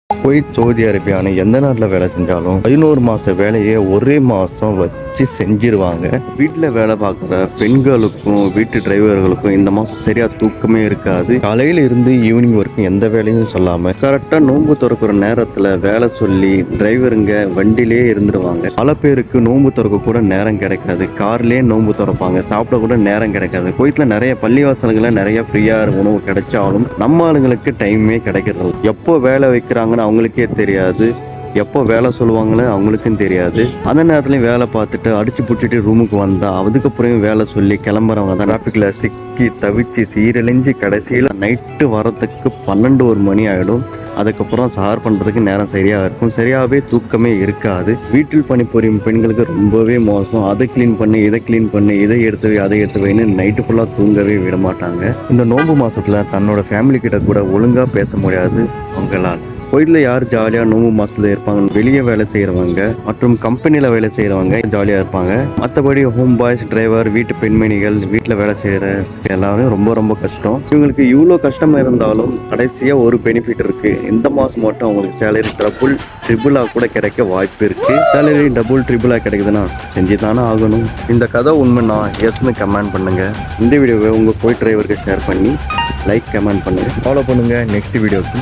Kuwait, Saudi அரேபியான்னு எந்த நாட்டில் வேலை செஞ்சாலும் 11 மாதம் வேலையை ஒரே மாதம் வச்சு செஞ்சிருவாங்க. வீட்டில் வேலை பார்க்குற பெண்களுக்கும் வீட்டு டிரைவர்களுக்கும் இந்த மாதம் சரியாக தூக்கமே இருக்காது. காலையில் இருந்து ஈவினிங் வரைக்கும் எந்த வேலையும் சொல்லாமல் கரெக்டாக நோன்பு திறக்கிற நேரத்தில் வேலை சொல்லி டிரைவருங்க வண்டியிலே இருந்துருவாங்க. பல பேருக்கு நோன்பு திறக்க கூட நேரம் கிடைக்காது. கார்லேயே நோன்பு திறப்பாங்க, சாப்பிட கூட நேரம் கிடைக்காது. குவைத்தில் நிறைய பள்ளிவாசல்களில் நிறைய ஃப்ரீயாக உணவு கிடைச்சாலும் நம்ம ஆளுங்களுக்கு டைமே கிடைக்கிறது. எப்போ வேலை வைக்கிறாங்கன்னு அவங்களுக்கே தெரியாது, எப்போ வேலை சொல்லுவாங்கன்னு அவங்களுக்கும் தெரியாது. அந்த நேரத்துலையும் வேலை பார்த்துட்டு அடிச்சு பிடிச்சிட்டு ரூமுக்கு வந்தா அதுக்கப்புறம் வேலை சொல்லி கிளம்புறவங்க தான் டிராஃபிக்ல சிக்கி தவிச்சு சீரழிஞ்சு கடைசியில் நைட்டு வரத்துக்கு 12 மணி ஆகிடும். அதுக்கப்புறம் சார் பண்ணுறதுக்கு நேரம் சரியாக இருக்கும். சரியாகவே தூக்கமே இருக்காது. வீட்டில் பணிபுரியும் பெண்களுக்கு ரொம்பவே மோசம். அதை க்ளீன் பண்ணி இதை க்ளீன் பண்ணி இதை எடுத்து வை அதை எடுத்து வைன்னு நைட்டு ஃபுல்லாக தூங்கவே விட மாட்டாங்க. இந்த நோன்பு மாதத்தில் தன்னோட ஃபேமிலி கிட்ட கூட ஒழுங்காக பேச முடியாது அவங்களால். கோயிலில் யார் ஜாலியாக நோம்பு மாதத்தில் இருப்பாங்க? வெளியே வேலை செய்கிறவங்க மற்றும் கம்பெனியில் வேலை செய்கிறவங்க ஜாலியாக இருப்பாங்க. மற்றபடி ஹோம் பாய்ஸ், டிரைவர், வீட்டு பெண்மணிகள், வீட்டில் வேலை செய்கிற எல்லாரும் ரொம்ப ரொம்ப கஷ்டம். இவங்களுக்கு இவ்வளோ கஷ்டமாக இருந்தாலும் கடைசியாக ஒரு பெனிஃபிட் இருக்குது. இந்த மாதம் மட்டும் அவங்களுக்கு சேலரி டபுள் ட்ரிபிளாக கூட கிடைக்க வாய்ப்பு இருக்குது. சேலரி டபுள் ட்ரிபிளாக கிடைக்குதுன்னா செஞ்சு தானே ஆகணும். இந்த கதை உண்மைன்னா எஸ்ன்னு கமெண்ட் பண்ணுங்கள். இந்த வீடியோவை உங்கள் கோயில் டிரைவருக்கு ஷேர் பண்ணி லைக் கமெண்ட் பண்ணுங்கள், ஃபாலோ பண்ணுங்கள். நெக்ஸ்ட் வீடியோக்கு